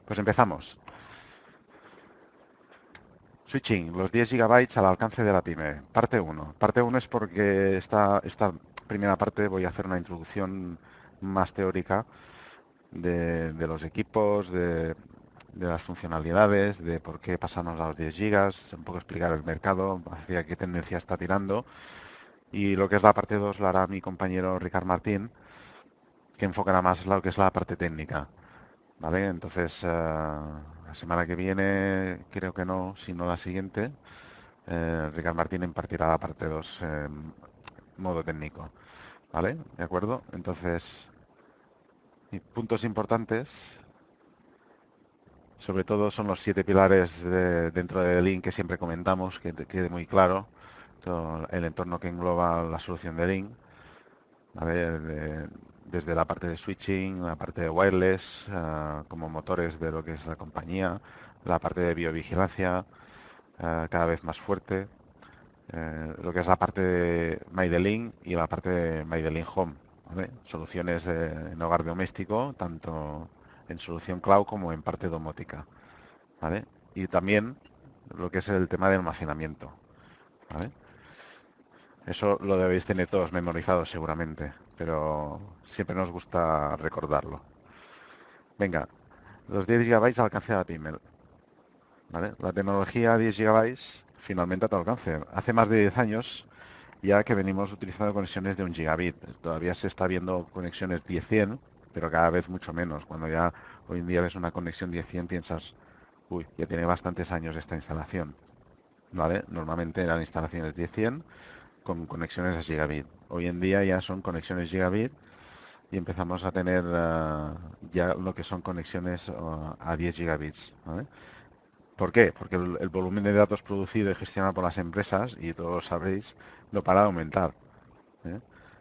Pues empezamos. Switching, los 10 gigabytes al alcance de la pyme. Parte 1. Parte 1 es porque esta primera parte voy a hacer una introducción más teórica de los equipos, de las funcionalidades, de por qué pasamos a los 10 gigas, un poco explicar el mercado, hacia qué tendencia está tirando. Y lo que es la parte 2 la hará mi compañero Ricard Martín, que enfocará más lo que es la parte técnica. ¿Vale? Entonces, la semana que viene, creo que no, sino la siguiente, Ricard Martín impartirá la parte 2 en modo técnico. ¿Vale? ¿De acuerdo? Entonces, puntos importantes, sobre todo son los 7 pilares dentro de Link que siempre comentamos, que quede muy claro todo el entorno que engloba la solución de Link. ¿Vale? Desde la parte de switching, la parte de wireless, como motores de lo que es la compañía, la parte de biovigilancia, cada vez más fuerte, lo que es la parte de MyDelink y la parte de MyDelink Home, ¿vale? Soluciones en hogar doméstico, tanto en solución cloud como en parte domótica, ¿vale? Y también lo que es el tema de almacenamiento, ¿vale? Eso lo debéis tener todos memorizados seguramente, pero siempre nos gusta recordarlo. Venga, los 10 gigabytes al alcance de la pyme, ¿vale? La tecnología 10 gigabytes finalmente a tu alcance. Hace más de 10 años ya que venimos utilizando conexiones de 1 gigabit. Todavía se está viendo conexiones 10-100, pero cada vez mucho menos. Cuando ya hoy en día ves una conexión 10-100 piensas, uy, ya tiene bastantes años esta instalación. ¿Vale? Normalmente eran instalaciones 10-100 con conexiones a gigabit. Hoy en día ya son conexiones gigabit y empezamos a tener ya lo que son conexiones a 10 gigabits. ¿Vale? ¿Por qué? Porque el volumen de datos producido y gestionado por las empresas, y todos lo sabréis, no para de aumentar. ¿Eh?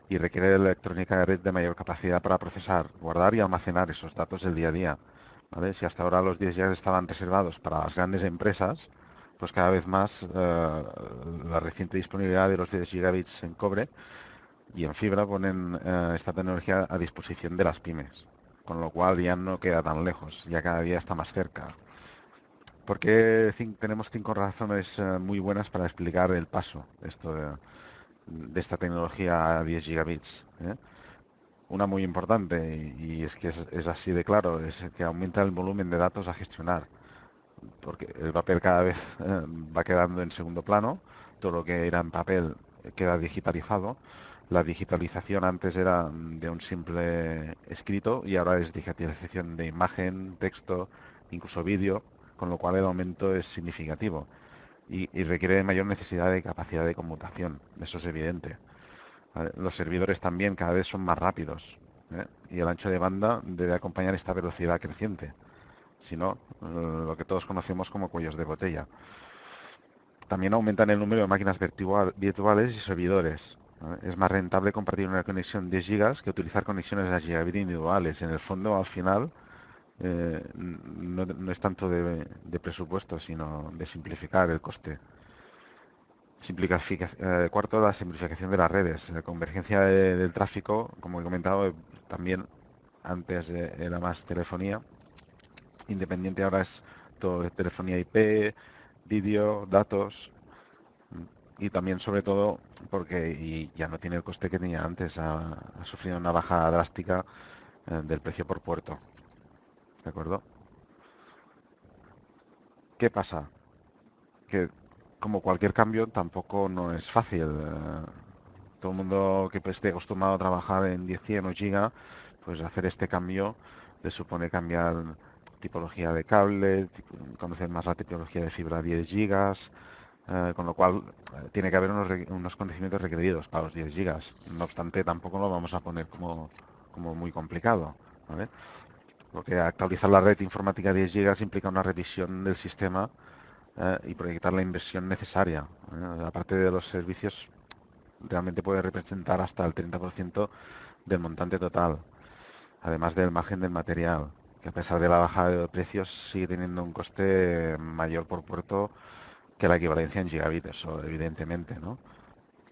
Y requiere de electrónica de red de mayor capacidad para procesar, guardar y almacenar esos datos del día a día. ¿Vale? Si hasta ahora los 10 GB estaban reservados para las grandes empresas, pues cada vez más la reciente disponibilidad de los 10 gigabits en cobre y en fibra ponen esta tecnología a disposición de las pymes, con lo cual ya no queda tan lejos, ya cada día está más cerca. Porque tenemos 5 razones muy buenas para explicar el paso de esta tecnología a 10 gigabits. Una muy importante, y es que es así de claro, es que aumenta el volumen de datos a gestionar, porque el papel cada vez va quedando en segundo plano, todo lo que era en papel queda digitalizado. La digitalización antes era de un simple escrito y ahora es digitalización de imagen, texto, incluso vídeo, con lo cual el aumento es significativo y requiere de mayor necesidad de capacidad de conmutación, eso es evidente. ¿Vale? Los servidores también cada vez son más rápidos, ¿eh? Y el ancho de banda debe acompañar esta velocidad creciente, si no, lo que todos conocemos como cuellos de botella. También aumentan el número de máquinas virtuales y servidores. ¿Vale? Es más rentable compartir una conexión de gigas que utilizar conexiones a gigabit individuales. En el fondo, al final, no es tanto de presupuesto, sino de simplificar el coste. Cuarto, la simplificación de las redes. La convergencia del tráfico, como he comentado, también antes era más telefonía. Independiente ahora es todo de telefonía IP, vídeo, datos. Y también, sobre todo, porque ya no tiene el coste que tenía antes. Ha sufrido una baja drástica del precio por puerto. ¿De acuerdo? ¿Qué pasa? Que como cualquier cambio tampoco no es fácil. Todo el mundo que esté acostumbrado a trabajar en 10, 100 o giga, pues hacer este cambio le supone cambiar tipología de cable, conocer más la tipología de fibra 10 gigas, con lo cual tiene que haber unos conocimientos requeridos para los 10 gigas. No obstante, tampoco lo vamos a poner como muy complicado, ¿vale? Porque actualizar la red informática a 10 gigas implica una revisión del sistema y proyectar la inversión necesaria. La parte de los servicios realmente puede representar hasta el 30% del montante total, además del margen del material, que a pesar de la bajada de precios sigue teniendo un coste mayor por puerto que la equivalencia en gigabits, eso evidentemente, ¿no?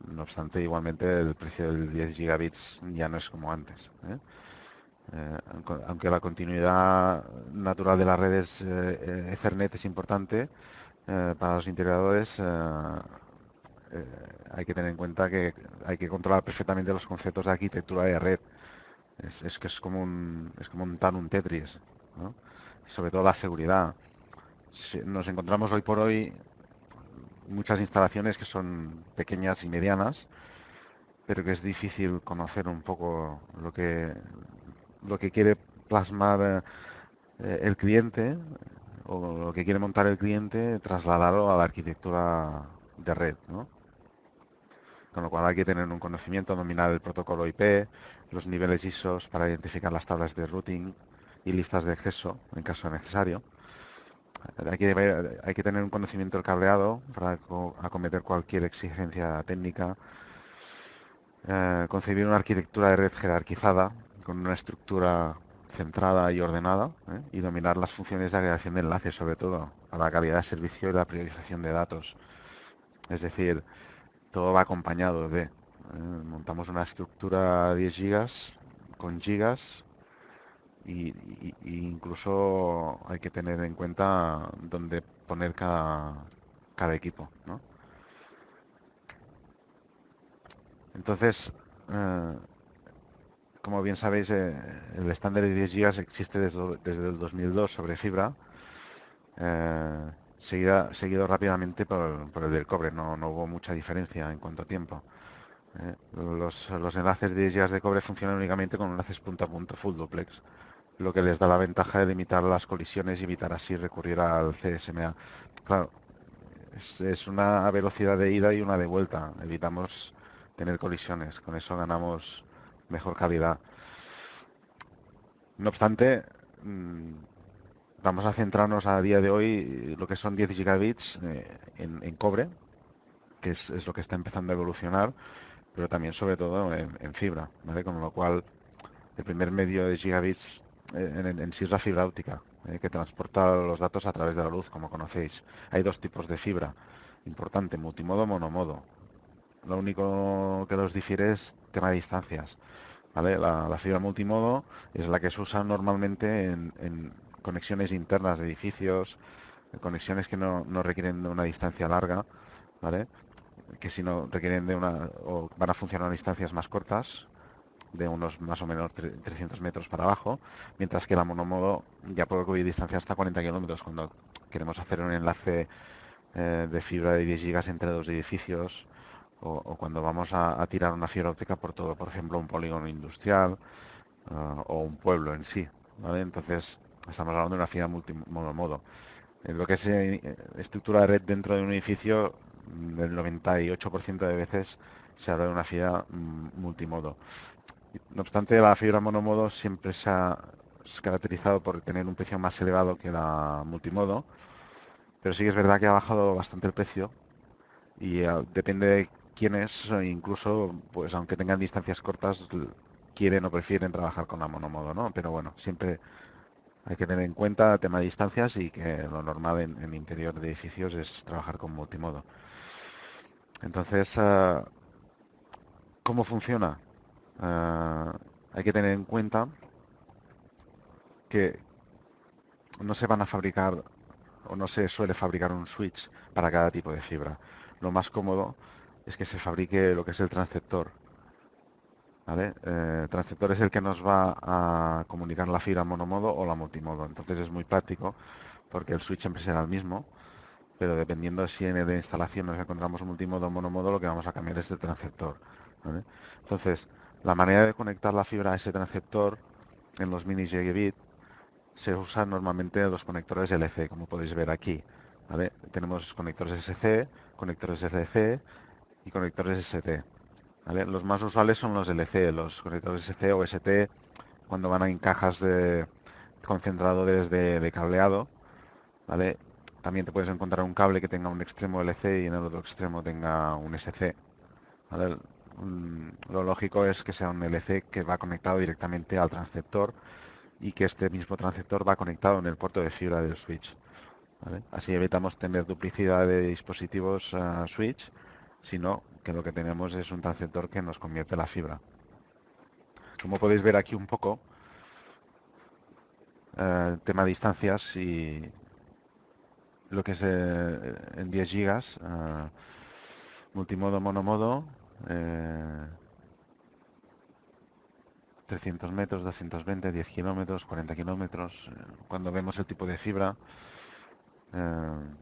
No obstante, igualmente el precio del 10 gigabits ya no es como antes, ¿eh? Aunque la continuidad natural de las redes Ethernet es importante, para los integradores hay que tener en cuenta que hay que controlar perfectamente los conceptos de arquitectura de red. Es que es como montar un Tetris, ¿no? Sobre todo la seguridad. Nos encontramos hoy por hoy muchas instalaciones que son pequeñas y medianas, pero que es difícil conocer un poco lo que quiere plasmar el cliente o lo que quiere montar el cliente, trasladarlo a la arquitectura de red, ¿no? Con lo cual hay que tener un conocimiento, dominar el protocolo IP, los niveles ISOs para identificar las tablas de routing y listas de acceso en caso necesario. Hay que tener un conocimiento del cableado para acometer cualquier exigencia técnica. Concebir una arquitectura de red jerarquizada con una estructura centrada y ordenada, y dominar las funciones de agregación de enlaces, sobre todo a la calidad de servicio y la priorización de datos. Es decir, todo va acompañado de montamos una estructura 10 gigas con gigas y incluso hay que tener en cuenta dónde poner cada equipo, ¿no? Entonces, eh, como bien sabéis, el estándar de 10 gigas existe desde el 2002 sobre fibra, seguido rápidamente por el del cobre. No hubo mucha diferencia en cuanto a tiempo. Los enlaces de 10 gigas de cobre funcionan únicamente con enlaces punto a punto full duplex, lo que les da la ventaja de limitar las colisiones y evitar así recurrir al CSMA. Claro, es una velocidad de ida y una de vuelta. Evitamos tener colisiones, con eso ganamos mejor calidad. No obstante, vamos a centrarnos a día de hoy lo que son 10 gigabits en cobre, que es lo que está empezando a evolucionar, pero también sobre todo en fibra, ¿vale? Con lo cual el primer medio de gigabits en sí es la fibra óptica, que transporta los datos a través de la luz, como conocéis. Hay dos tipos de fibra, importante, multimodo, monomodo. Lo único que los difiere es tema de distancias, ¿vale? La fibra multimodo es la que se usa normalmente en conexiones internas de edificios, conexiones que no requieren de una distancia larga, ¿vale? Que si no requieren o van a funcionar a distancias más cortas, de unos más o menos 300 metros para abajo, mientras que la monomodo ya puede cubrir distancias hasta 40 kilómetros cuando queremos hacer un enlace de fibra de 10 gigas entre dos edificios o cuando vamos a tirar una fibra óptica por todo, por ejemplo, un polígono industrial o un pueblo en sí, ¿vale? Entonces, estamos hablando de una fibra monomodo. En lo que es estructura de red dentro de un edificio, el 98% de veces se habla de una fibra multimodo. No obstante, la fibra monomodo siempre se ha caracterizado por tener un precio más elevado que la multimodo, pero sí que es verdad que ha bajado bastante el precio y depende de quiénes, incluso, pues aunque tengan distancias cortas, quieren o prefieren trabajar con la monomodo, ¿no? Pero bueno, siempre hay que tener en cuenta el tema de distancias y que lo normal en interior de edificios es trabajar con multimodo. Entonces, ¿cómo funciona? Hay que tener en cuenta que no se van a fabricar o no se suele fabricar un switch para cada tipo de fibra. Lo más cómodo es que se fabrique lo que es el transceptor, ¿vale? El transceptor es el que nos va a comunicar la fibra monomodo o la multimodo. Entonces es muy práctico porque el switch siempre será el mismo, pero dependiendo si en la instalación nos encontramos multimodo o monomodo, lo que vamos a cambiar es el transceptor, ¿vale? Entonces, la manera de conectar la fibra a ese transceptor en los mini gigabit se usan normalmente los conectores LC, como podéis ver aquí, ¿vale? Tenemos conectores SC, conectores LC y conectores ST, ¿vale? Los más usuales son los LC, los conectores SC o ST cuando van en cajas de concentradores de cableado, ¿vale? También te puedes encontrar un cable que tenga un extremo LC y en el otro extremo tenga un SC, ¿vale? Lo lógico es que sea un LC que va conectado directamente al transceptor y que este mismo transceptor va conectado en el puerto de fibra del switch, ¿vale? Así evitamos tener duplicidad de dispositivos switch, sino que lo que tenemos es un transceptor que nos convierte la fibra. Como podéis ver aquí un poco, tema distancias y lo que es en 10 gigas, multimodo, monomodo, 300 metros, 220, 10 kilómetros, 40 kilómetros. Cuando vemos el tipo de fibra, eh,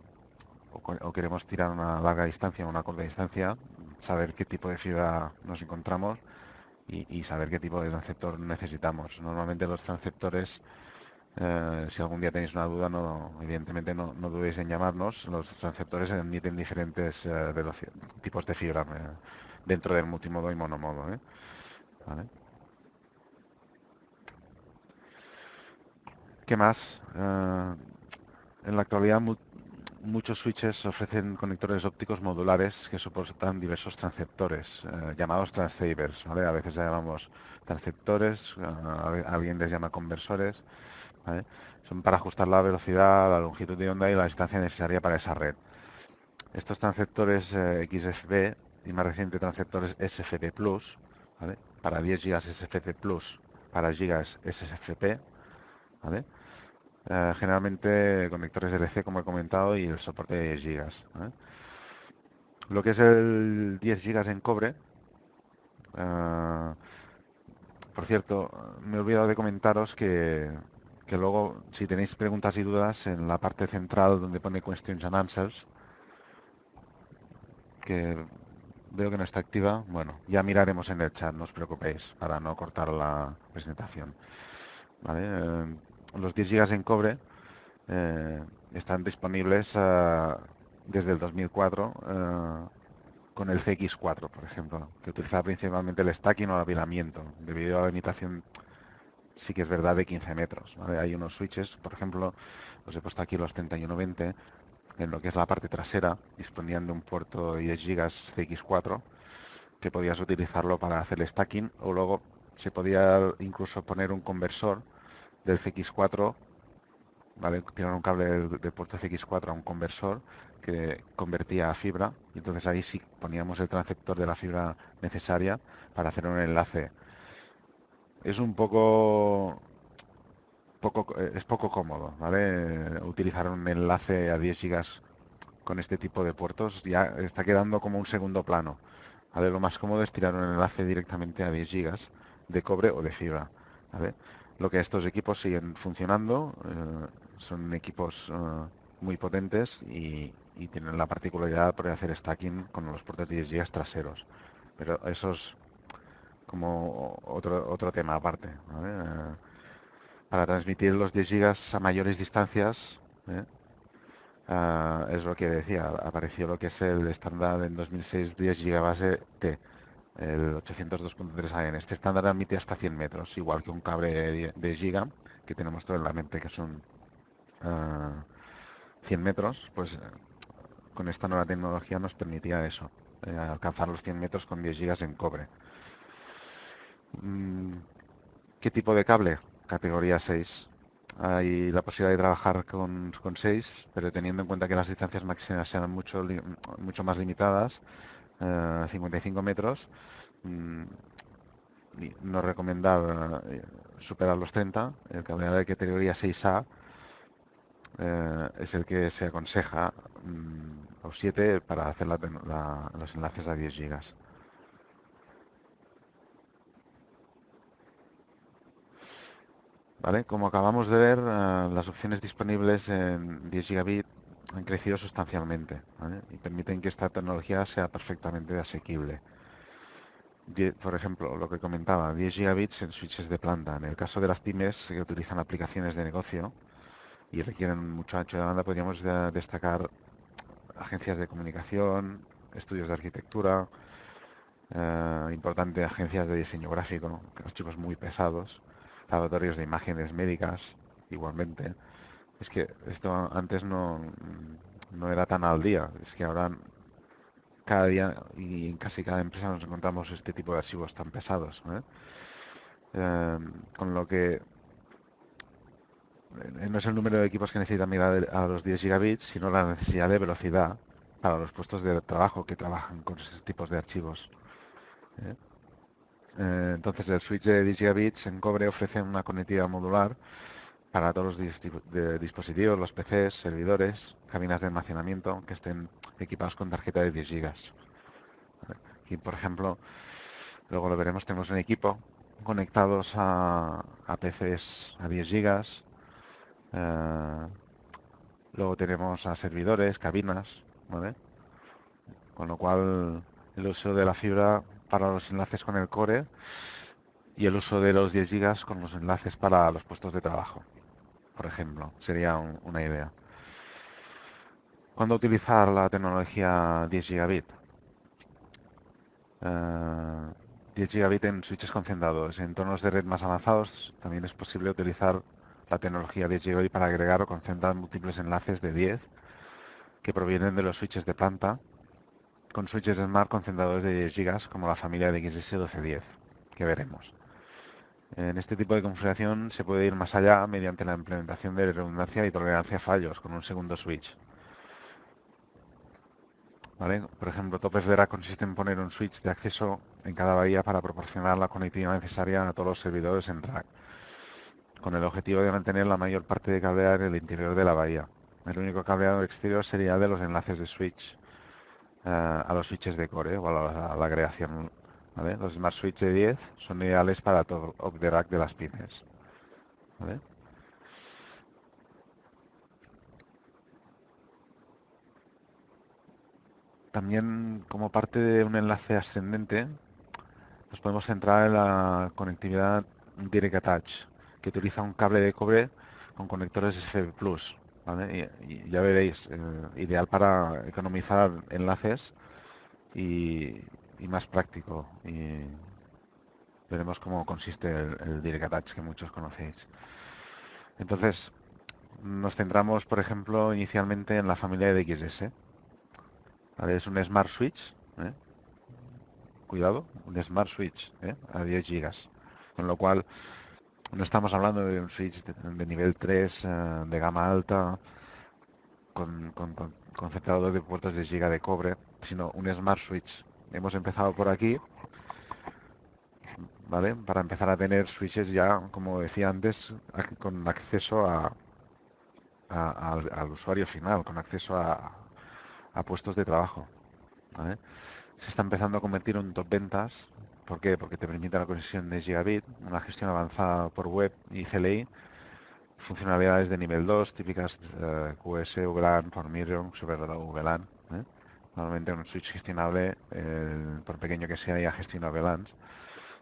o queremos tirar una larga distancia o una corta distancia, saber qué tipo de fibra nos encontramos y saber qué tipo de transceptor necesitamos. Normalmente los transceptores, si algún día tenéis una duda, evidentemente no dudéis en llamarnos. Los transceptores emiten diferentes tipos de fibra dentro del multimodo y monomodo. ¿Vale? ¿Qué más? En la actualidad muchos switches ofrecen conectores ópticos modulares que soportan diversos transceptores, llamados transceivers, ¿vale? A veces llamamos transceptores, alguien les llama conversores, ¿vale? Son para ajustar la velocidad, la longitud de onda y la distancia necesaria para esa red. Estos transceptores XFP y más reciente transceptores SFP+, ¿vale? Para 10 GB SFP+, para gigas SFP, ¿vale? Generalmente conectores LC, como he comentado, y el soporte de 10 gigas. Lo que es el 10 gigas en cobre, eh, por cierto, me he olvidado de comentaros que luego, si tenéis preguntas y dudas, en la parte central donde pone Questions and Answers, que veo que no está activa, bueno, ya miraremos en el chat, no os preocupéis, para no cortar la presentación. ¿Vale? Los 10 gigas en cobre están disponibles desde el 2004 con el CX4, por ejemplo, que utiliza principalmente el stacking o el apilamiento, debido a la limitación, sí que es verdad, de 15 metros. ¿Vale? Hay unos switches, por ejemplo, os he puesto aquí los 3120, en lo que es la parte trasera, disponían de un puerto de 10 GB CX4, que podías utilizarlo para hacer el stacking, o luego se podía incluso poner un conversor del CX4, ¿vale? Tirar un cable del puerto CX4 a un conversor que convertía a fibra, y entonces ahí sí poníamos el transceptor de la fibra necesaria para hacer un enlace. Es un es poco cómodo, ¿vale? Utilizar un enlace a 10 gigas con este tipo de puertos ya está quedando como un segundo plano, ¿vale? Lo más cómodo es tirar un enlace directamente a 10 gigas de cobre o de fibra, ¿vale? Lo que estos equipos siguen funcionando, son equipos muy potentes y tienen la particularidad de poder hacer stacking con los puertos de 10 gigas traseros. Pero eso es como otro tema aparte, ¿vale? Para transmitir los 10 gigas a mayores distancias, ¿eh? Es lo que decía, apareció lo que es el estándar en 2006 10 gigabase T, el 802.3 AN. Este estándar admite hasta 100 metros, igual que un cable de giga, que tenemos todo en la mente, que son 100 metros, pues con esta nueva tecnología nos permitía eso, alcanzar los 100 metros con 10 gigas en cobre. Mm, ¿Qué tipo de cable? Categoría 6. Hay la posibilidad de trabajar con 6, pero teniendo en cuenta que las distancias máximas sean mucho más limitadas, 55 metros, mm, no recomendar superar los 30. El cableado de categoría 6A es el que se aconseja, o 7 para hacer los enlaces a 10 gigas. ¿Vale? Como acabamos de ver, las opciones disponibles en 10 gigabit han crecido sustancialmente, ¿vale? Y permiten que esta tecnología sea perfectamente asequible. Por ejemplo, lo que comentaba, 10 gigabits en switches de planta. En el caso de las pymes que utilizan aplicaciones de negocio y requieren mucho ancho de banda, podríamos destacar agencias de comunicación, estudios de arquitectura, importante agencias de diseño gráfico, archivos muy pesados, laboratorios de imágenes médicas, igualmente. Es que esto antes no era tan al día, es que ahora cada día y en casi cada empresa nos encontramos este tipo de archivos tan pesados, ¿eh? Con lo que no es el número de equipos que necesitan mirar a los 10 gigabits, sino la necesidad de velocidad para los puestos de trabajo que trabajan con esos tipos de archivos, ¿eh? Entonces el switch de 10 gigabits en cobre ofrece una conectividad modular para todos los dispositivos, los PCs, servidores, cabinas de almacenamiento que estén equipados con tarjeta de 10 gigas. Aquí, por ejemplo, luego lo veremos, tenemos un equipo conectados a PCs a 10 gigas. Luego tenemos a servidores, cabinas, ¿vale? Con lo cual el uso de la fibra para los enlaces con el core y el uso de los 10 gigas con los enlaces para los puestos de trabajo, por ejemplo, sería una idea. ¿Cuándo utilizar la tecnología 10 gigabit? 10 gigabit en switches concentrados. En entornos de red más avanzados también es posible utilizar la tecnología 10 gigabit para agregar o concentrar múltiples enlaces de 10 que provienen de los switches de planta con switches Smart concentradores de 10 gigas como la familia de XS1210, que veremos. En este tipo de configuración se puede ir más allá mediante la implementación de redundancia y tolerancia a fallos con un segundo switch. ¿Vale? Por ejemplo, topes de rack consiste en poner un switch de acceso en cada bahía para proporcionar la conectividad necesaria a todos los servidores en rack, con el objetivo de mantener la mayor parte de cableado en el interior de la bahía. El único cableado exterior sería de los enlaces de switch a los switches de core o a la agregación. ¿Vale? Los Smart Switch de 10 son ideales para todo off the rack de las pymes. ¿Vale? También, como parte de un enlace ascendente, nos podemos centrar en la conectividad Direct Attach, que utiliza un cable de cobre con conectores SF+, ¿vale? Y ya veréis, ideal para economizar enlaces y más práctico. Y veremos cómo consiste el Direct Attach que muchos conocéis. Entonces, nos centramos, por ejemplo, inicialmente en la familia de XS. ¿Vale? Es un Smart Switch, ¿eh? Cuidado, un Smart Switch, a 10 gigas. Con lo cual, no estamos hablando de un switch de nivel 3, de gama alta, con concentrado de puertos de giga de cobre, sino un Smart Switch. Hemos empezado por aquí, ¿vale? Para empezar a tener switches ya, como decía antes, con acceso al usuario final, con acceso a puestos de trabajo, ¿vale? Se está empezando a convertir en un top ventas. ¿Por qué? Porque te permite la conexión de gigabit, una gestión avanzada por web y CLI, funcionalidades de nivel 2, típicas QS, VLAN, por Miriam, VLAN. Normalmente un switch gestionable, por pequeño que sea, ya gestiona VLANs.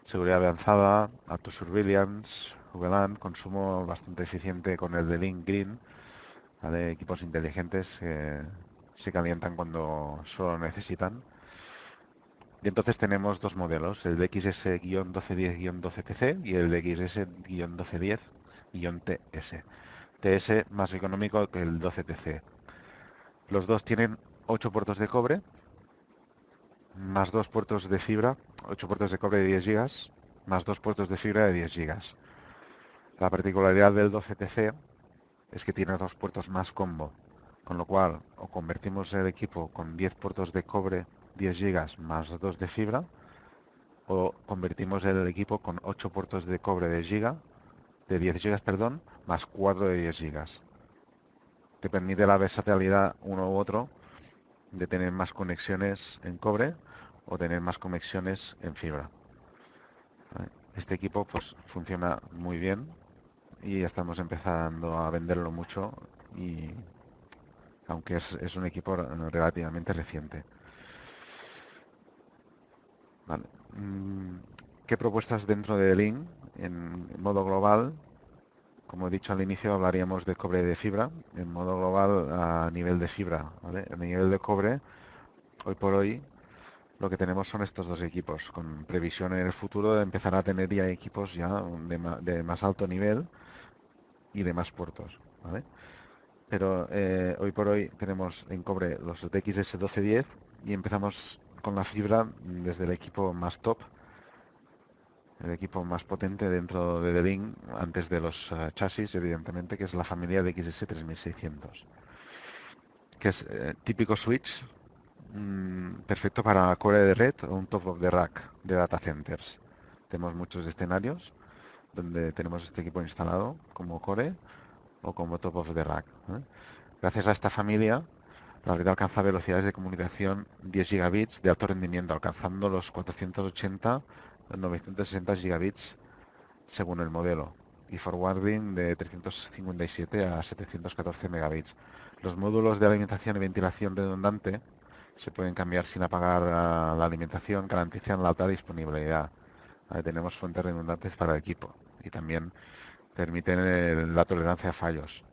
Seguridad avanzada, Auto Surveillance, VLAN, consumo bastante eficiente con el de Link Green, ¿vale? Equipos inteligentes que se calientan cuando solo necesitan. Y entonces tenemos dos modelos, el de XS-1210-12TC y el de XS-1210-TS. TS más económico que el 12TC. Los dos tienen 8 puertos de cobre, más 2 puertos de fibra, 8 puertos de cobre de 10 gigas, más 2 puertos de fibra de 10 gigas. La particularidad del 12TC es que tiene 2 puertos más combo, con lo cual o convertimos el equipo con 10 puertos de cobre 10 gigas más 2 de fibra, o convertimos el equipo con 8 puertos de cobre de 10 gigas, perdón, más 4 de 10 gigas. Te permite la versatilidad uno u otro de tener más conexiones en cobre o tener más conexiones en fibra. Este equipo pues funciona muy bien y ya estamos empezando a venderlo mucho, y aunque es un equipo relativamente reciente. Vale. ¿Qué propuestas dentro de Link en modo global? Como he dicho al inicio, hablaríamos de cobre de fibra, en modo global a nivel de fibra, ¿vale? A nivel de cobre, hoy por hoy, lo que tenemos son estos dos equipos, con previsión en el futuro de empezar a tener ya equipos ya de más alto nivel y de más puertos, ¿vale? Pero hoy por hoy tenemos en cobre los DXS1210 y empezamos con la fibra desde el equipo más top, el equipo más potente dentro de Link, antes de los chasis, evidentemente, que es la familia de XS3600, que es típico switch, perfecto para core de red o un top of the rack de data centers. Tenemos muchos escenarios donde tenemos este equipo instalado como core, o como top of the rack. Gracias a esta familia, la red alcanza velocidades de comunicación 10 gigabits de alto rendimiento, alcanzando los 480 960 gigabits según el modelo, y forwarding de 357 a 714 megabits. Los módulos de alimentación y ventilación redundante se pueden cambiar sin apagar la alimentación, garantizan la alta disponibilidad. Tenemos fuentes redundantes para el equipo y también permiten la tolerancia a fallos.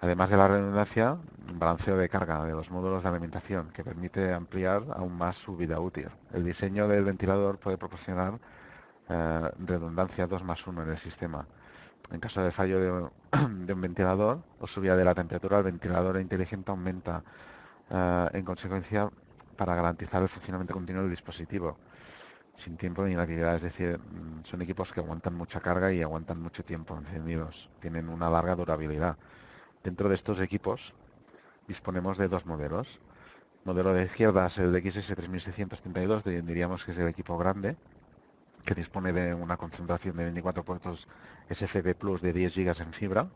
Además de la redundancia, un balanceo de carga de los módulos de alimentación que permite ampliar aún más su vida útil. El diseño del ventilador puede proporcionar redundancia 2+1 en el sistema. En caso de fallo de un ventilador o subida de la temperatura, el ventilador inteligente aumenta en consecuencia para garantizar el funcionamiento continuo del dispositivo sin tiempo de inactividad. Es decir, son equipos que aguantan mucha carga y aguantan mucho tiempo encendidos. Tienen una larga durabilidad. Dentro de estos equipos disponemos de dos modelos. Modelo de izquierda es el XS3632, diríamos que es el equipo grande, que dispone de una concentración de 24 puertos SFP Plus de 10 GB en fibra,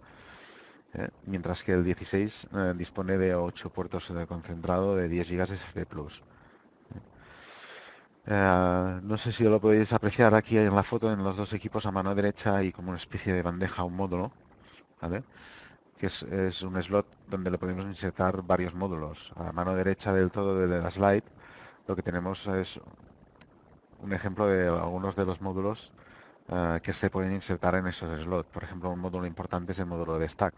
mientras que el 16 dispone de 8 puertos de concentrado de 10 GB SFP Plus. No sé si lo podéis apreciar aquí en la foto, en los dos equipos a mano derecha hay como una especie de bandeja, un módulo, ¿vale? Que es un slot donde le podemos insertar varios módulos. A mano derecha del todo de la slide lo que tenemos es un ejemplo de algunos de los módulos que se pueden insertar en esos slots. Por ejemplo, un módulo importante es el módulo de stack.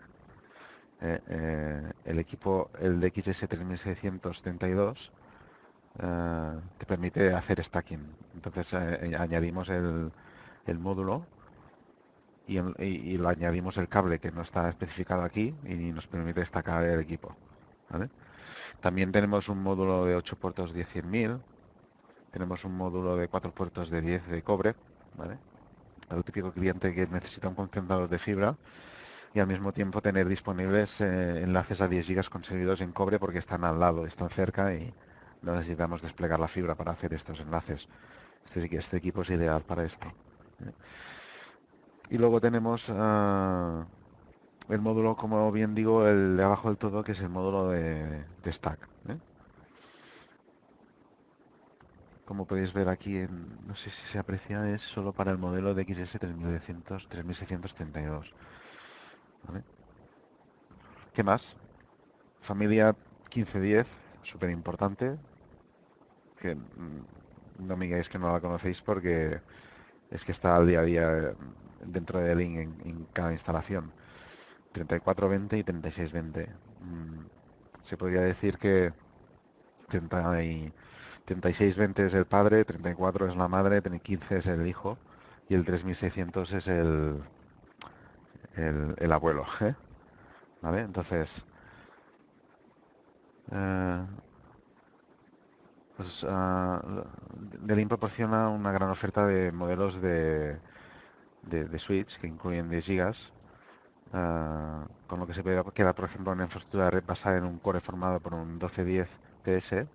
El equipo, el XS3632, te permite hacer stacking. Entonces añadimos el módulo y lo añadimos el cable que no está especificado aquí y nos permite destacar el equipo. ¿Vale? También tenemos un módulo de 8 puertos 10000, tenemos un módulo de 4 puertos de 10 de cobre, ¿vale? Para el típico cliente que necesita un concentrador de fibra y al mismo tiempo tener disponibles enlaces a 10 gigas conseguidos en cobre porque están al lado, están cerca y no necesitamos desplegar la fibra para hacer estos enlaces. Este equipo es ideal para esto. ¿Eh? Y luego tenemos el módulo, como bien digo, el de abajo del todo, que es el módulo de stack. Como podéis ver aquí, no sé si se aprecia, es solo para el modelo de XS 3632. ¿Vale? ¿Qué más? Familia 1510, súper importante, que no me digáis que no la conocéis porque es que está al día a día dentro de Link en cada instalación. 3420 y 3620. Se podría decir que 3620 es el padre, 34 es la madre, 15 es el hijo y el 3600 es el abuelo. ¿Vale? Entonces, eh, pues Delin proporciona una gran oferta de modelos de Switch que incluyen 10 gigas, con lo que se puede quedar, por ejemplo, una infraestructura de red basada en un core formado por un 1210 TS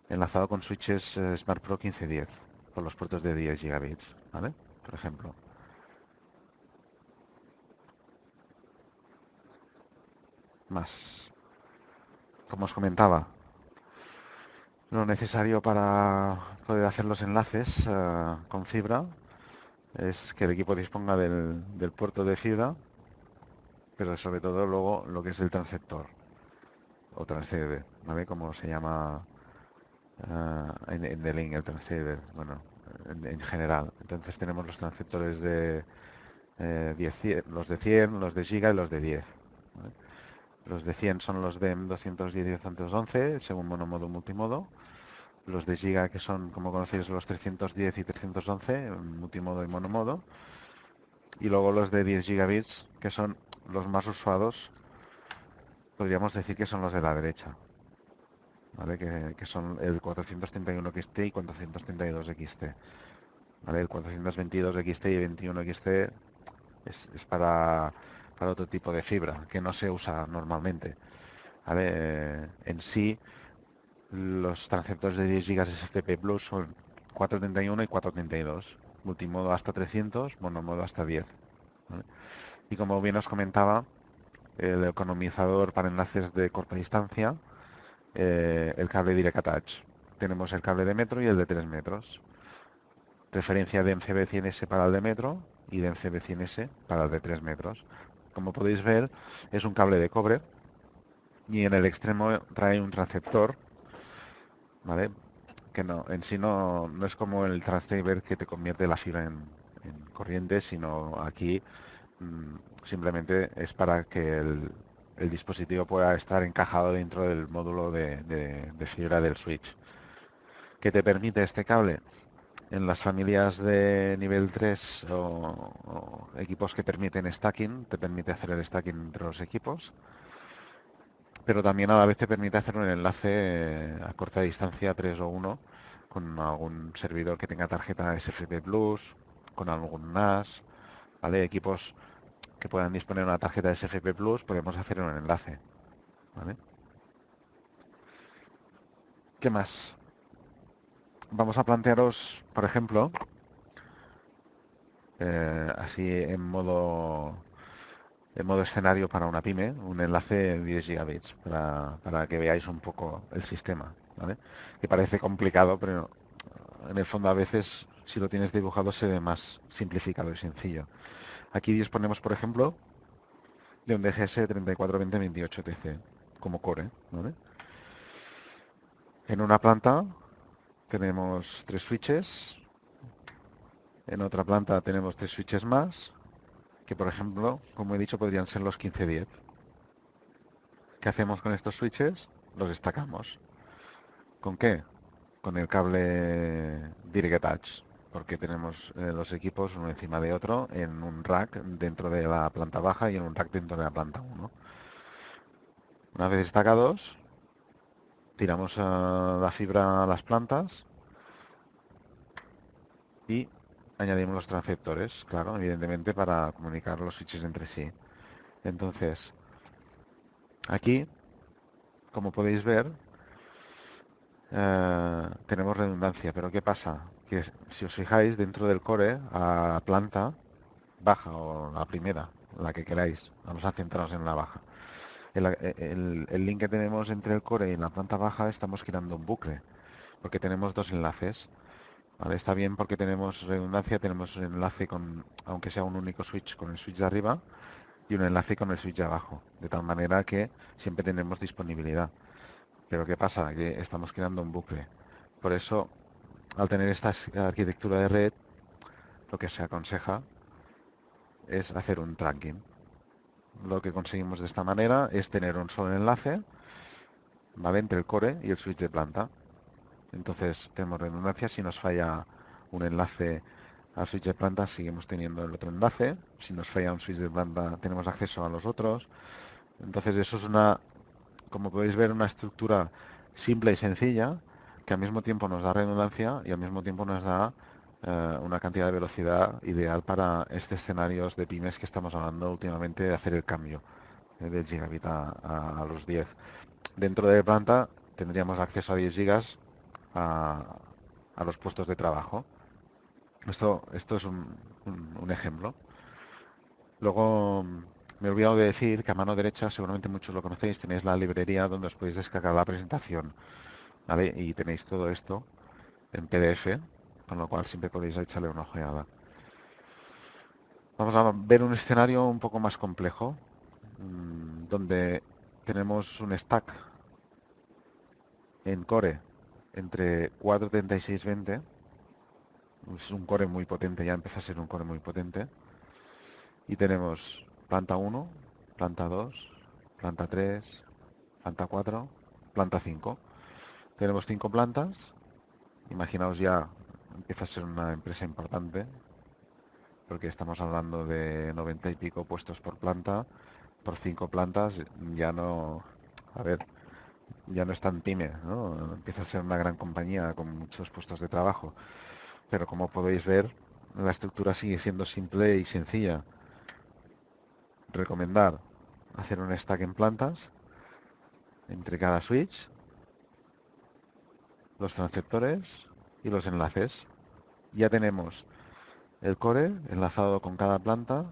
enlazado con switches Smart Pro 1510 con los puertos de 10 gigabits, ¿vale? Por ejemplo. Más. Como os comentaba, lo necesario para poder hacer los enlaces con fibra es que el equipo disponga del puerto de fibra, pero sobre todo luego lo que es el transceptor o transceiver, ¿vale? Como se llama en The Link, el transceiver, bueno, en general. Entonces tenemos los transceptores de 10, los de 100, los de giga y los de 10. ¿Vale? Los de 100 son los de 210 y 211, según monomodo multimodo. Los de giga, que son, como conocéis, los 310 y 311, multimodo y monomodo. Y luego los de 10 gigabits, que son los más usados, podríamos decir que son los de la derecha, ¿vale? Que son el 431 XT y 432 XT. ¿Vale? El 422 XT y 21 XT es para otro tipo de fibra, que no se usa normalmente. ¿Vale? En sí, los transceptores de 10 GB SFP Plus son 431 y 432, multimodo hasta 300, monomodo hasta 10. ¿Vale? Y como bien os comentaba, el economizador para enlaces de corta distancia, el cable Direct Attach. Tenemos el cable de metro y el de 3 metros. Referencia de MCB100S para el de metro y de MCB100S para el de 3 metros. Como podéis ver, es un cable de cobre y en el extremo trae un transceptor, ¿vale? Que no, en sí no es como el transceiver que te convierte la fibra en corriente, sino aquí simplemente es para que el dispositivo pueda estar encajado dentro del módulo de fibra del switch. ¿Qué te permite este cable? En las familias de nivel 3 o equipos que permiten stacking, te permite hacer el stacking entre los equipos, pero también a la vez te permite hacer un enlace a corta distancia 3 o 1 con algún servidor que tenga tarjeta SFP Plus, con algún NAS, ¿vale? Equipos que puedan disponer de una tarjeta SFP Plus, podemos hacer un enlace, ¿vale? ¿Qué más? Vamos a plantearos, por ejemplo, así en modo escenario para una pyme, un enlace de 10 gigabits para que veáis un poco el sistema, ¿vale? Que parece complicado, pero en el fondo a veces, si lo tienes dibujado, se ve más simplificado y sencillo. Aquí disponemos, por ejemplo, de un DGS 342028TC como core, ¿vale? En una planta tenemos 3 switches, en otra planta tenemos 3 switches más, que por ejemplo, como he dicho, podrían ser los 1510. ¿Qué hacemos con estos switches? Los destacamos. ¿Con qué? Con el cable Direct Attach, porque tenemos los equipos uno encima de otro en un rack dentro de la planta baja y en un rack dentro de la planta 1. Una vez destacados, tiramos la fibra a las plantas y añadimos los transceptores, claro, evidentemente para comunicar los switches entre sí. Entonces, aquí, como podéis ver, tenemos redundancia, pero ¿qué pasa? Que si os fijáis, dentro del core, a la planta baja o la primera, la que queráis, vamos a centrarnos en la baja. El link que tenemos entre el core y la planta baja estamos girando un bucle, porque tenemos dos enlaces. ¿Vale? Está bien porque tenemos redundancia, tenemos un enlace con, aunque sea un único switch, con el switch de arriba y un enlace con el switch de abajo, de tal manera que siempre tenemos disponibilidad. Pero ¿qué pasa? Que estamos creando un bucle. Por eso, al tener esta arquitectura de red, lo que se aconseja es hacer un tracking. Lo que conseguimos de esta manera es tener un solo enlace, ¿vale? Entre el core y el switch de planta. Entonces tenemos redundancia. Si nos falla un enlace al switch de planta, seguimos teniendo el otro enlace. Si nos falla un switch de planta, tenemos acceso a los otros. Entonces eso es como podéis ver, una estructura simple y sencilla que al mismo tiempo nos da redundancia y al mismo tiempo nos da una cantidad de velocidad ideal para estos escenarios de pymes que estamos hablando últimamente de hacer el cambio del gigabit a los 10. Dentro de planta tendríamos acceso a 10 gigas a, a los puestos de trabajo. Esto es un ejemplo. Luego me he olvidado de decir que a mano derecha, seguramente muchos lo conocéis, tenéis la librería donde os podéis descargar la presentación, ¿vale? Y tenéis todo esto en PDF, con lo cual siempre podéis echarle una ojeada. Vamos a ver un escenario un poco más complejo, donde tenemos un stack en core entre 43620, es un core muy potente, ya empieza a ser un core muy potente, y tenemos planta 1, planta 2, planta 3, planta 4, planta 5. Tenemos 5 plantas, imaginaos ya, empieza a ser una empresa importante, porque estamos hablando de 90 y pico puestos por planta, por 5 plantas, ya no, a ver, ya no es tan pyme, ¿no? Empieza a ser una gran compañía con muchos puestos de trabajo, pero como podéis ver, la estructura sigue siendo simple y sencilla. Recomendar hacer un stack en plantas entre cada switch, los transceptores y los enlaces. Ya tenemos el core enlazado con cada planta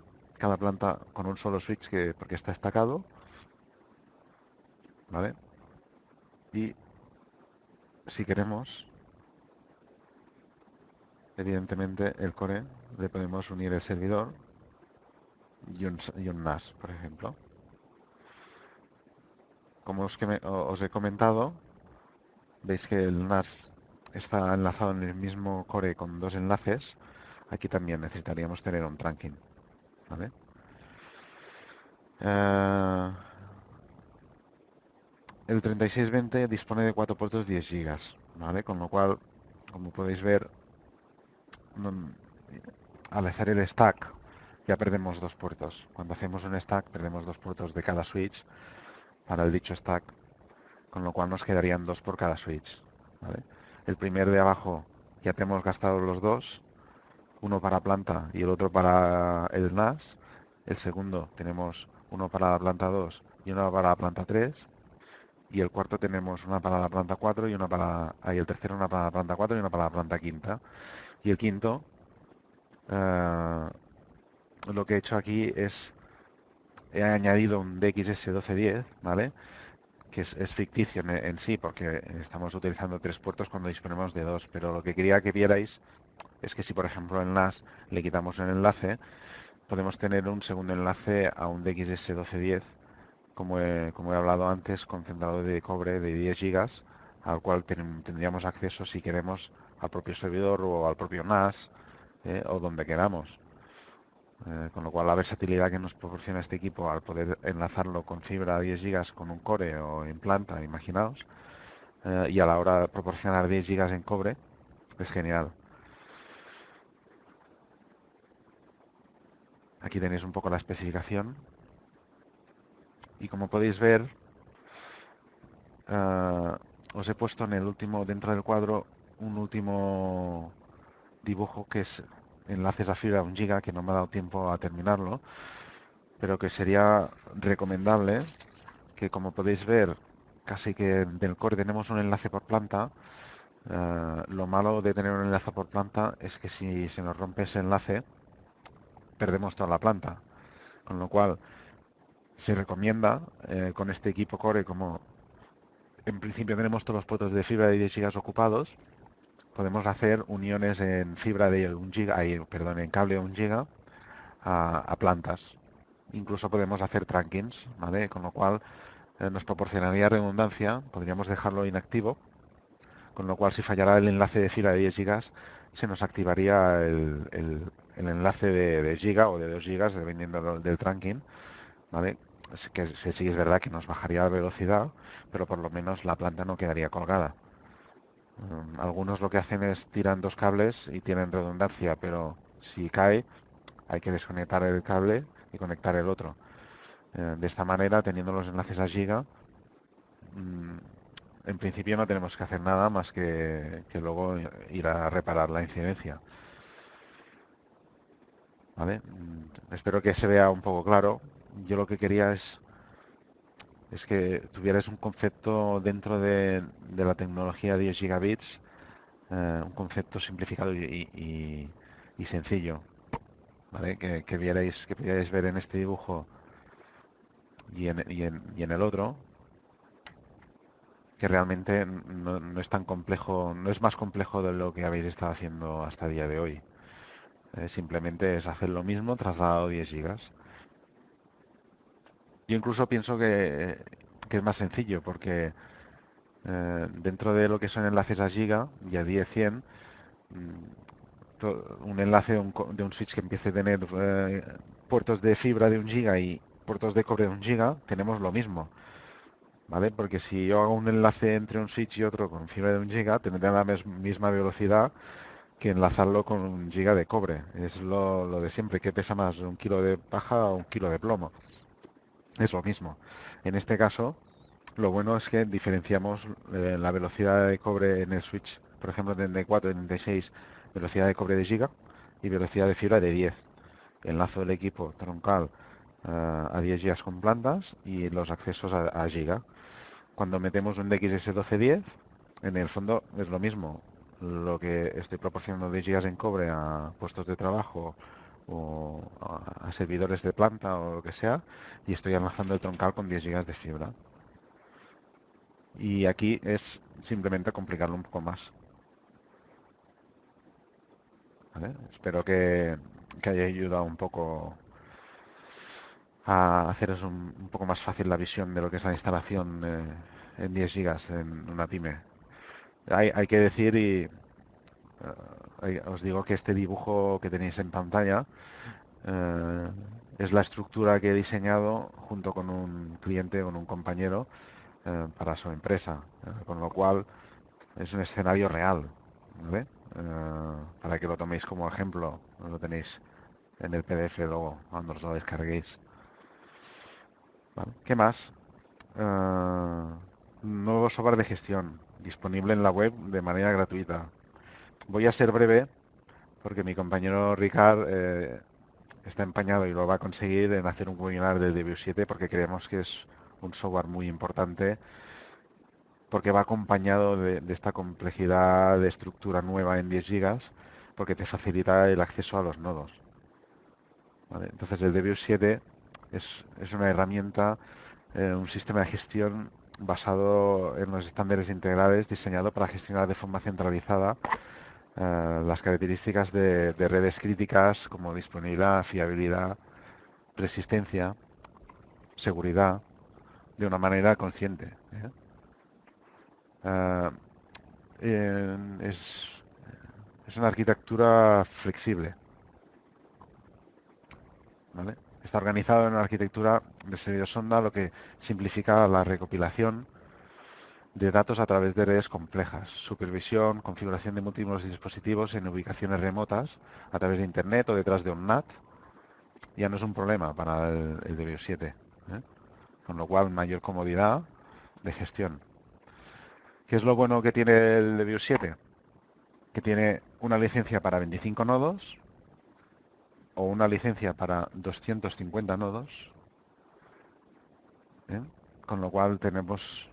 con un solo switch porque está destacado, ¿vale? Y si queremos, evidentemente el core le podemos unir el servidor y un NAS, por ejemplo. Como os he comentado, veis que el NAS está enlazado en el mismo core con dos enlaces. Aquí también necesitaríamos tener un trunking, ¿vale? Eh, el 3620 dispone de 4 puertos 10 gigas, ¿vale? Con lo cual, como podéis ver, mm, al hacer el stack ya perdemos dos puertos. Cuando hacemos un stack perdemos dos puertos de cada switch para el dicho stack, con lo cual nos quedarían dos por cada switch, ¿vale? El primer de abajo ya tenemos gastado los dos, uno para planta y el otro para el NAS. El segundo tenemos uno para la planta 2 y uno para la planta 3. Y el cuarto tenemos una para la planta 4 y una para... y el tercero una para la planta 4 y una para la planta quinta. Y el quinto, eh, lo que he hecho aquí es, he añadido un DXS1210, ¿vale? Que es ficticio en sí, porque estamos utilizando tres puertos cuando disponemos de dos. Pero lo que quería que vierais es que si, por ejemplo, en NAS le quitamos el enlace, podemos tener un segundo enlace a un DXS1210, como he hablado antes, concentrado de cobre de 10 gigas, al cual tendríamos acceso si queremos al propio servidor o al propio NAS, o donde queramos. Con lo cual la versatilidad que nos proporciona este equipo al poder enlazarlo con fibra a 10 gigas con un core o en planta, imaginaos, y a la hora de proporcionar 10 gigas en cobre, es genial. Aquí tenéis un poco la especificación y como podéis ver, eh, os he puesto en el último, dentro del cuadro, un último dibujo que es enlaces a fibra 1 giga, que no me ha dado tiempo a terminarlo, pero que sería recomendable que, como podéis ver, casi que del core tenemos un enlace por planta. Lo malo de tener un enlace por planta es que si se nos rompe ese enlace, perdemos toda la planta. Con lo cual, se recomienda con este equipo core, como en principio tenemos todos los puertos de fibra de 10 gigas ocupados, podemos hacer uniones en fibra de 1 giga, perdón, en cable de 1 giga a plantas. Incluso podemos hacer trunkings, ¿vale? Con lo cual nos proporcionaría redundancia, podríamos dejarlo inactivo, con lo cual si fallara el enlace de fibra de 10 gigas, se nos activaría el enlace de giga o de 2 gigas, dependiendo del trunking, ¿vale? Sí es verdad que nos bajaría la velocidad, pero por lo menos la planta no quedaría colgada. Algunos lo que hacen es tiran dos cables y tienen redundancia, pero si cae hay que desconectar el cable y conectar el otro. De esta manera, teniendo los enlaces a giga, mm, en principio no tenemos que hacer nada más que luego ir a reparar la incidencia. ¿Vale? Espero que se vea un poco claro. Yo lo que quería es que tuvierais un concepto dentro de la tecnología 10 gigabits, un concepto simplificado y sencillo, ¿vale? Que pudierais ver en este dibujo y en el otro, que realmente no es tan complejo, no es más complejo de lo que habéis estado haciendo hasta el día de hoy. Simplemente es hacer lo mismo trasladado a 10 gigas. Yo incluso pienso que es más sencillo porque dentro de lo que son enlaces a giga y a 10, 100, un enlace de un switch que empiece a tener puertos de fibra de 1 giga y puertos de cobre de 1 giga, tenemos lo mismo, ¿vale? Porque si yo hago un enlace entre un switch y otro con fibra de 1 giga, tendrá la misma velocidad que enlazarlo con 1 giga de cobre. Es lo de siempre, ¿qué pesa más, un kilo de paja o un kilo de plomo? Es lo mismo. En este caso, lo bueno es que diferenciamos la velocidad de cobre en el switch, por ejemplo, 34 y 36, velocidad de cobre de giga y velocidad de fibra de 10. Enlazo del equipo troncal a 10 gigas con plantas y los accesos a giga. Cuando metemos un DXS1210, en el fondo es lo mismo. Lo que estoy proporcionando 10 gigas en cobre a puestos de trabajo o a servidores de planta o lo que sea, y estoy enlazando el troncal con 10 gigas de fibra. Y aquí es simplemente complicarlo un poco más. ¿Vale? Espero que haya ayudado un poco a haceros un poco más fácil la visión de lo que es la instalación en 10 gigas en una pyme. Hay que decir, y os digo que este dibujo que tenéis en pantalla eh, es la estructura que he diseñado junto con un cliente, con un compañero para su empresa, con lo cual es un escenario real, ¿vale? Para que lo toméis como ejemplo, lo tenéis en el PDF luego cuando os lo descarguéis. ¿Vale? ¿Qué más? Nuevo software de gestión disponible en la web de manera gratuita. Voy a ser breve porque mi compañero Ricard está empañado y lo va a conseguir en hacer un webinar de Debian 7 porque creemos que es un software muy importante porque va acompañado de esta complejidad de estructura nueva en 10 gigas porque te facilita el acceso a los nodos. ¿Vale? Entonces el Debian 7 es una herramienta, un sistema de gestión basado en los estándares integrales diseñado para gestionar de forma centralizada las características de redes críticas como disponibilidad, fiabilidad, resistencia, seguridad, de una manera consciente. ¿Eh? Ah, en- es, es una arquitectura flexible, ¿vale? Está organizado en una arquitectura de servidor sonda, lo que simplifica la recopilación de datos a través de redes complejas, supervisión, configuración de múltiples dispositivos en ubicaciones remotas a través de Internet o detrás de un NAT. Ya no es un problema para el Debian 7, ¿eh? Con lo cual mayor comodidad de gestión. ¿Qué es lo bueno que tiene el Debian 7? Que tiene una licencia para 25 nodos o una licencia para 250 nodos, ¿eh? Con lo cual tenemos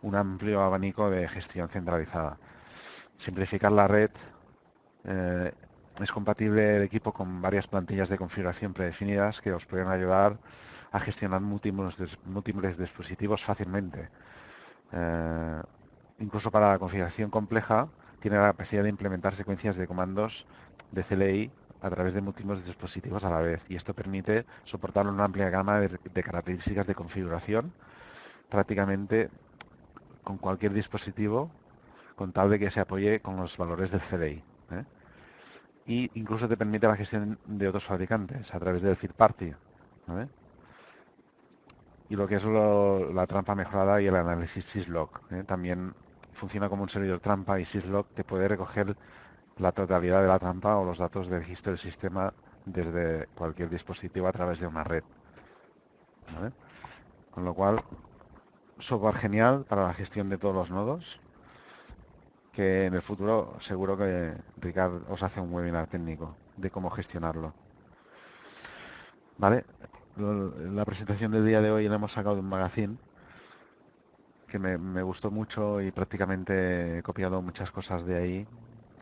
un amplio abanico de gestión centralizada. Simplificar la red, eh, es compatible el equipo con varias plantillas de configuración predefinidas que os pueden ayudar a gestionar múltiples dispositivos fácilmente. Eh, Incluso para la configuración compleja, tiene la capacidad de implementar secuencias de comandos de CLI a través de múltiples dispositivos a la vez. Y esto permite soportar una amplia gama de características de configuración prácticamente con cualquier dispositivo, con tal de que se apoye con los valores del CLI. ¿Eh? Y incluso te permite la gestión de otros fabricantes a través del third party. ¿Vale? Y lo que es la trampa mejorada y el análisis syslog. También funciona como un servidor trampa y syslog que puede recoger la totalidad de la trampa o los datos de registro del sistema desde cualquier dispositivo a través de una red. ¿Vale? Con lo cual, software genial para la gestión de todos los nodos, que en el futuro seguro que Ricard os hace un webinar técnico de cómo gestionarlo. ¿Vale? La presentación del día de hoy la hemos sacado de un magazine que me gustó mucho y prácticamente he copiado muchas cosas de ahí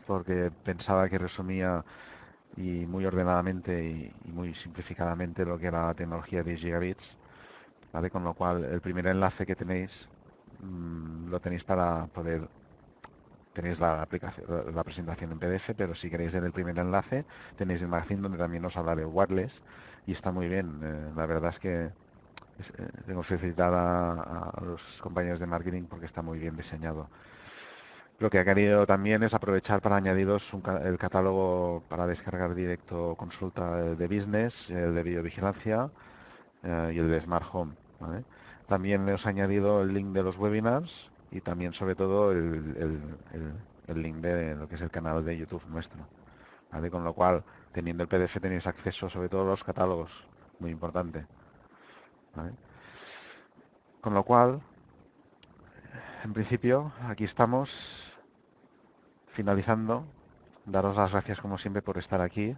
porque pensaba que resumía y muy ordenadamente y muy simplificadamente lo que era la tecnología de gigabits, ¿vale? Con lo cual el primer enlace que tenéis lo tenéis para poder, tenéis la aplicación, la presentación en PDF, pero si queréis ver el primer enlace tenéis el magazine donde también os habla de wireless y está muy bien. La verdad es que tengo que felicitar a los compañeros de marketing porque está muy bien diseñado. Lo que ha querido también es aprovechar para añadiros el catálogo para descargar directo consulta de business, el de videovigilancia y el de Smart Home. ¿Vale? También os he añadido el link de los webinars y también sobre todo el link de lo que es el canal de YouTube nuestro. ¿Vale? Con lo cual, teniendo el PDF tenéis acceso sobre todo a los catálogos, muy importante. ¿Vale? Con lo cual, en principio, aquí estamos finalizando. Daros las gracias como siempre por estar aquí.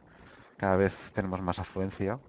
Cada vez tenemos más afluencia